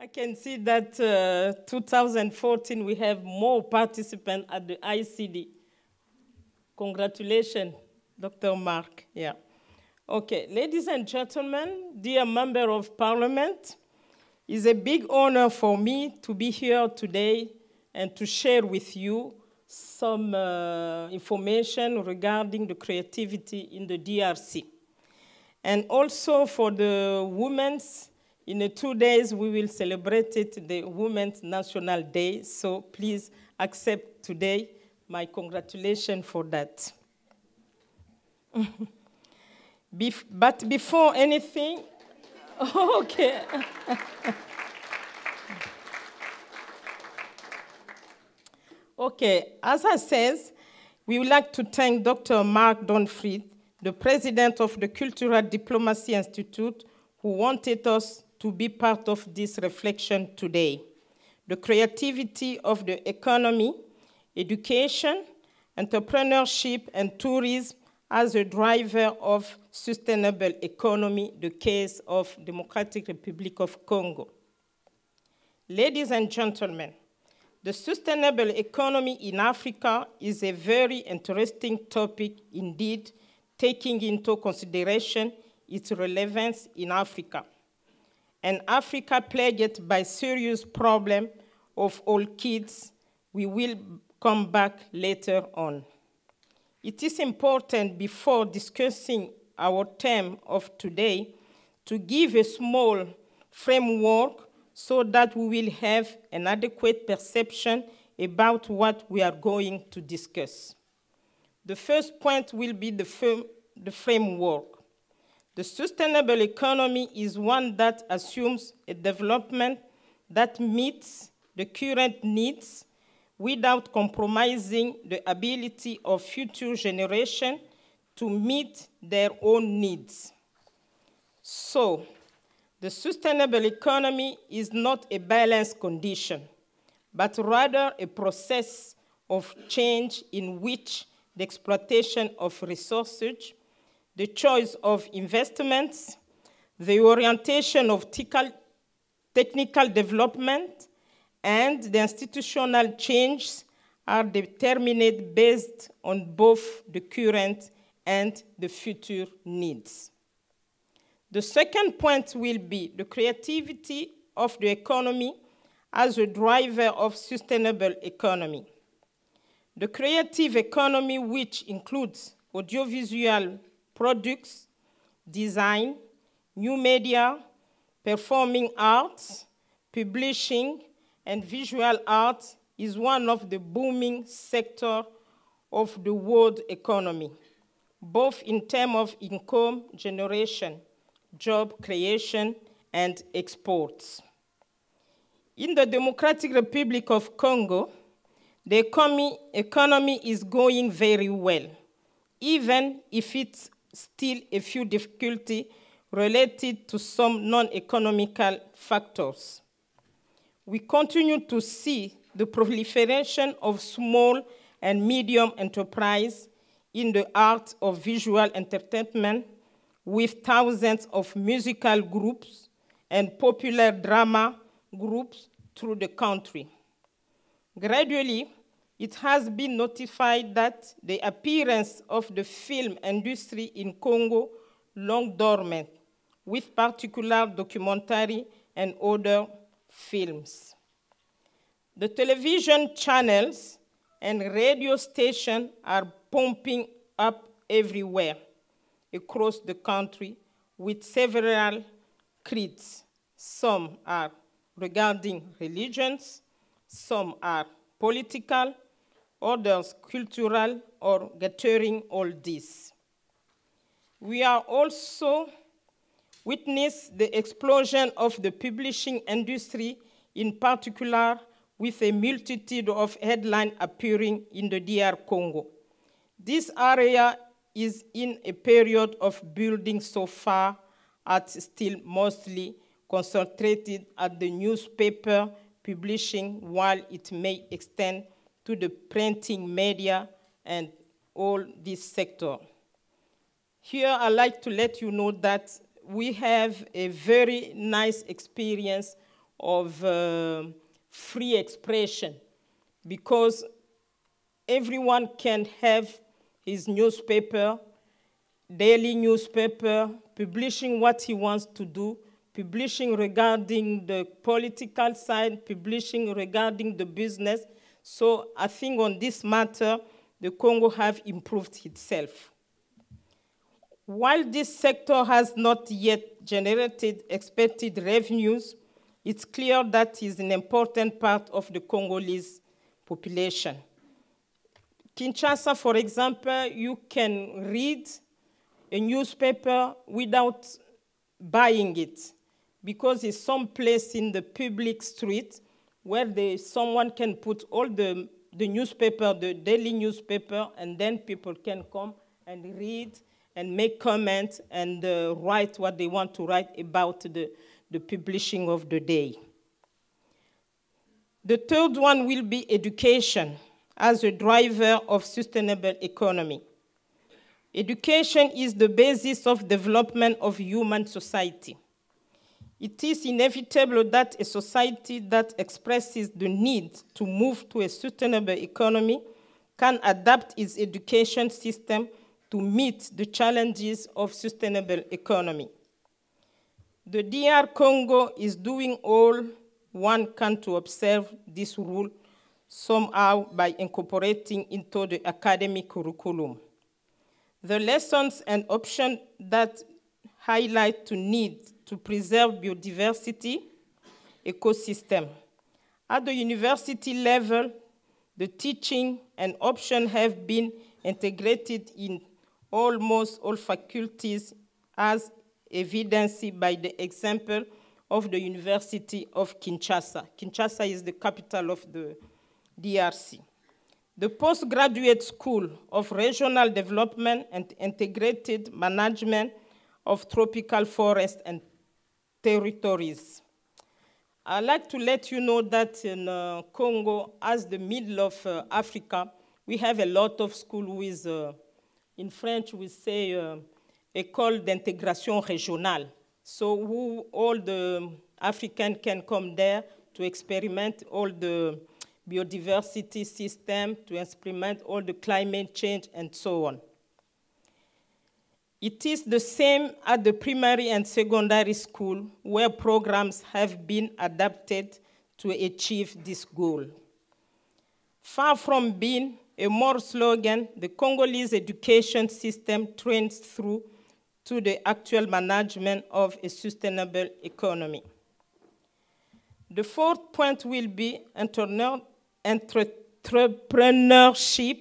I can see that 2014 we have more participants at the ICD. Congratulations, Dr. Mark. Yeah. Okay, ladies and gentlemen, dear member of parliament, it's a big honor for me to be here today and to share with you some information regarding the creativity in the DRC. And also for the women's, in 2 days we will celebrate it, the Women's National Day, so please accept today my congratulations for that. But before anything, okay. Okay, as I said, we would like to thank Dr. Mark Donfried, the president of the Cultural Diplomacy Institute, who wanted us to be part of this reflection today. The creativity of the economy, education, entrepreneurship, and tourism as a driver of sustainable economy, the case of Democratic Republic of Congo. Ladies and gentlemen, the sustainable economy in Africa is a very interesting topic indeed, taking into consideration its relevance in Africa. And Africa plagued by serious problem of all kids, we will come back later on. It is important before discussing our theme of today to give a small framework so that we will have an adequate perception about what we are going to discuss. The first point will be the framework. The sustainable economy is one that assumes a development that meets the current needs without compromising the ability of future generations to meet their own needs. So, the sustainable economy is not a balanced condition, but rather a process of change in which the exploitation of resources, the choice of investments, the orientation of technical development, and the institutional changes are determined based on both the current and the future needs. The second point will be the creativity of the economy as a driver of sustainable economy. The creative economy, which includes audiovisual products, design, new media, performing arts, publishing, and visual arts, is one of the booming sectors of the world economy, both in terms of income generation, job creation, and exports. In the Democratic Republic of Congo, the economy is going very well, even if it's still a few difficulties related to some non-economical factors. We continue to see the proliferation of small and medium enterprise in the art of visual entertainment, with thousands of musical groups and popular drama groups through the country. Gradually, it has been notified that the appearance of the film industry in Congo long dormant, with particular documentary and other films. The television channels and radio stations are pumping up everywhere across the country with several creeds. Some are regarding religions, some are political, others cultural, or gathering all this. We are also witnessing the explosion of the publishing industry, in particular with a multitude of headlines appearing in the DR Congo. This area is in a period of building so far, at still mostly concentrated at the newspaper publishing, while it may extend to the printing media and all this sector. Here, I'd like to let you know that we have a very nice experience of free expression, because everyone can have his newspaper, daily newspaper, publishing what he wants to do, publishing regarding the political side, publishing regarding the business. So I think on this matter, the Congo have improved itself. While this sector has not yet generated expected revenues, it's clear that it is an important part of the Congolese population. Kinshasa, for example, you can read a newspaper without buying it, because it's some place in the public street where someone can put all the newspaper, the daily newspaper, and then people can come and read and make comments and write what they want to write about the publishing of the day. The third one will be education as a driver of sustainable economy. Education is the basis of development of human society. It is inevitable that a society that expresses the need to move to a sustainable economy can adapt its education system to meet the challenges of sustainable economy. The DR Congo is doing all one can to observe this rule somehow by incorporating into the academic curriculum. The lessons and options that highlight the need to preserve biodiversity ecosystem. At the university level, the teaching and options have been integrated in almost all faculties, as evidenced by the example of the University of Kinshasa. Kinshasa is the capital of the DRC. The postgraduate school of regional development and integrated management of tropical forests and territories. I'd like to let you know that in Congo, as the middle of Africa, we have a lot of schools with, in French we say, école d'intégration régionale. So all the Africans can come there to experiment all the biodiversity system, to experiment all the climate change and so on. It is the same at the primary and secondary school, where programs have been adapted to achieve this goal. Far from being a more slogan, the Congolese education system trains through to the actual management of a sustainable economy. The fourth point will be entrepreneurship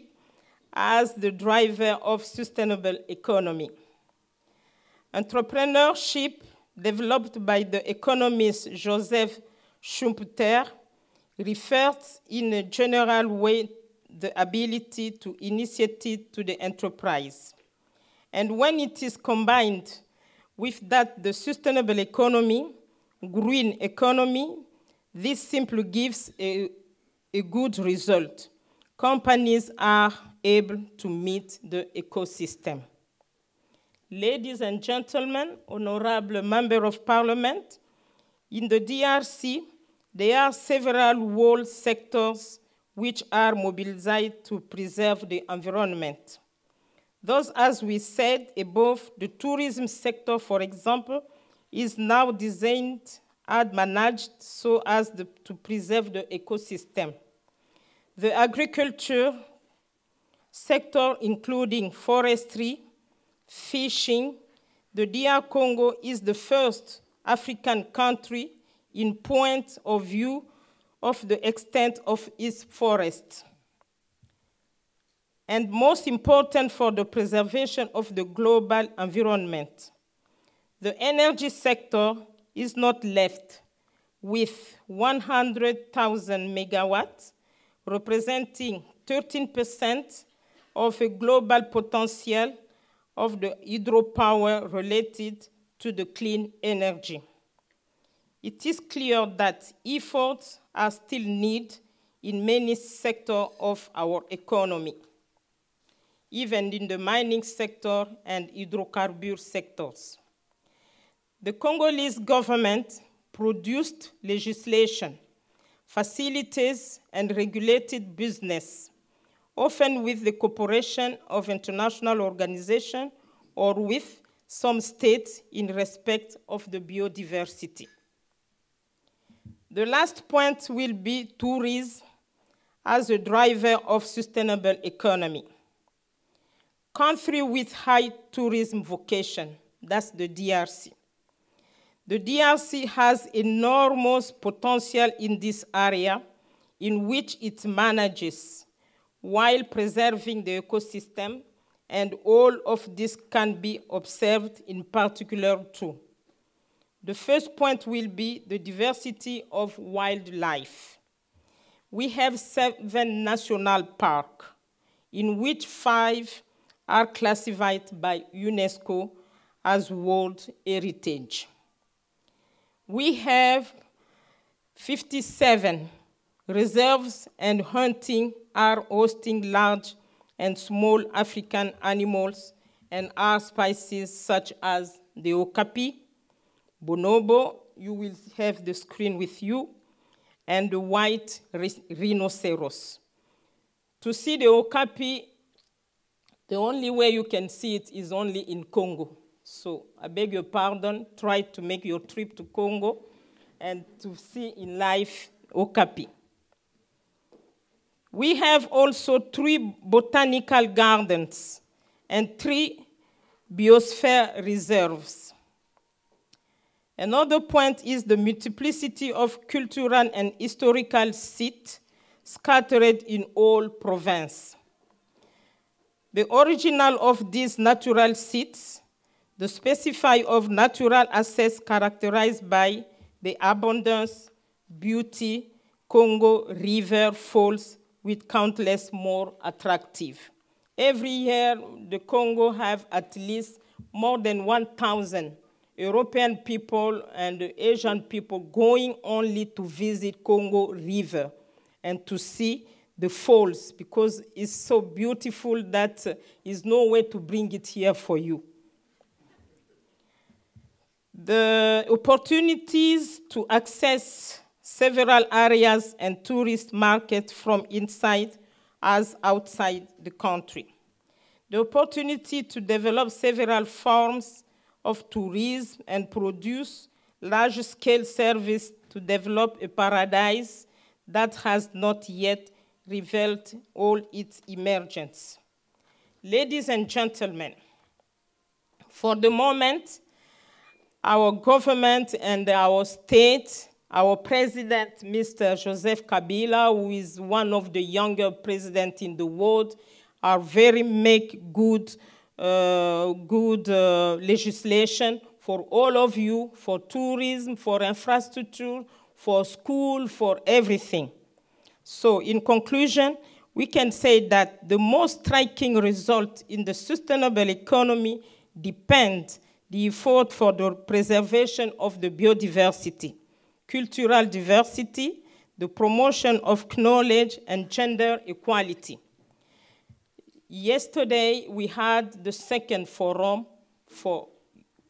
as the driver of sustainable economy. Entrepreneurship, developed by the economist Joseph Schumpeter, refers in a general way the ability to initiate to the enterprise. And when it is combined with that, the sustainable economy, green economy, this simply gives a good result. Companies are able to meet the ecosystem. Ladies and gentlemen, honorable member of parliament, in the DRC, there are several whole sectors which are mobilized to preserve the environment. Thus, as we said above, the tourism sector, for example, is now designed and managed so as to preserve the ecosystem. The agriculture sector, including forestry, fishing, the DR Congo is the first African country in point of view of the extent of its forests. And most important for the preservation of the global environment. The energy sector is not left with 100,000 megawatts, representing 13% of a global potential of the hydropower related to the clean energy. It is clear that efforts are still needed in many sectors of our economy, even in the mining sector and hydrocarbon sectors. The Congolese government produced legislation, facilitates and regulated business, often with the cooperation of international organizations or with some states in respect of the biodiversity. The last point will be tourism as a driver of sustainable economy. Country with high tourism vocation, that's the DRC. The DRC has enormous potential in this area in which it manages while preserving the ecosystem, and all of this can be observed in particular too. The first point will be the diversity of wildlife. We have 7 national parks, in which 5 are classified by UNESCO as World Heritage. We have 57 reserves, and hunting are hosting large and small African animals and are species such as the okapi, bonobo, you will have the screen with you, and the white rhinoceros. To see the okapi, the only way you can see it is only in Congo. So I beg your pardon, try to make your trip to Congo and to see in life okapi. We have also 3 botanical gardens and 3 biosphere reserves. Another point is the multiplicity of cultural and historical sites scattered in all provinces. The original of these natural sites, the specify of natural assets characterized by the abundance, beauty, Congo river falls with countless more attractive. Every year, the Congo have at least more than 1,000 European people and Asian people going only to visit Congo River and to see the falls, because it's so beautiful that there's no way to bring it here for you. The opportunities to access several areas and tourist markets from inside as outside the country. The opportunity to develop several forms of tourism and produce large-scale service to develop a paradise that has not yet revealed all its emergence. Ladies and gentlemen, for the moment, our government and our state, our president, Mr. Joseph Kabila, who is one of the younger presidents in the world, are very make good legislation for all of you, for tourism, for infrastructure, for school, for everything. So in conclusion, we can say that the most striking result in the sustainable economy depends the effort for the preservation of the biodiversity, cultural diversity, the promotion of knowledge and gender equality. Yesterday, we had the second forum for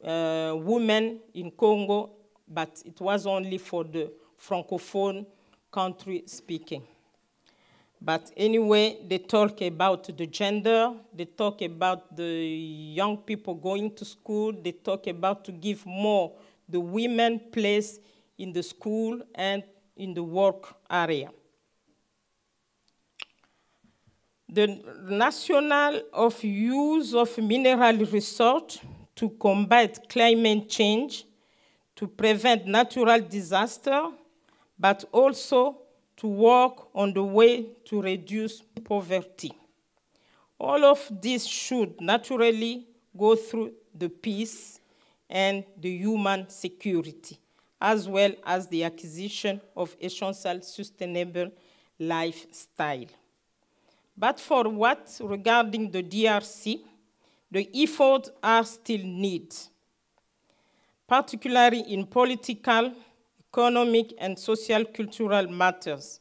women in Congo, but it was only for the Francophone country speaking. But anyway, they talk about the gender, they talk about the young people going to school, they talk about to give more the women place in the school and in the work area. The rationale of use of mineral resource to combat climate change, to prevent natural disaster, but also to work on the way to reduce poverty. All of this should naturally go through the peace and the human security, as well as the acquisition of essential sustainable lifestyle. But for what regarding the DRC, the efforts are still needed, particularly in political, economic, and social cultural matters.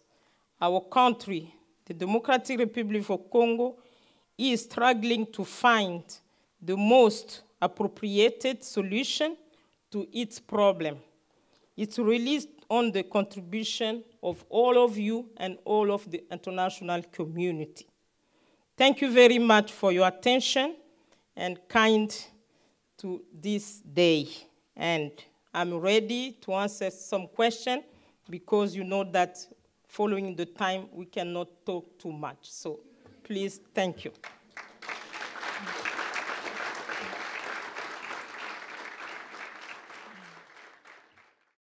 Our country, the Democratic Republic of Congo, is struggling to find the most appropriate solution to its problem. It's released on the contribution of all of you and all of the international community. Thank you very much for your attention and kind to this day. And I'm ready to answer some questions because you know that following the time, we cannot talk too much. So please, thank you.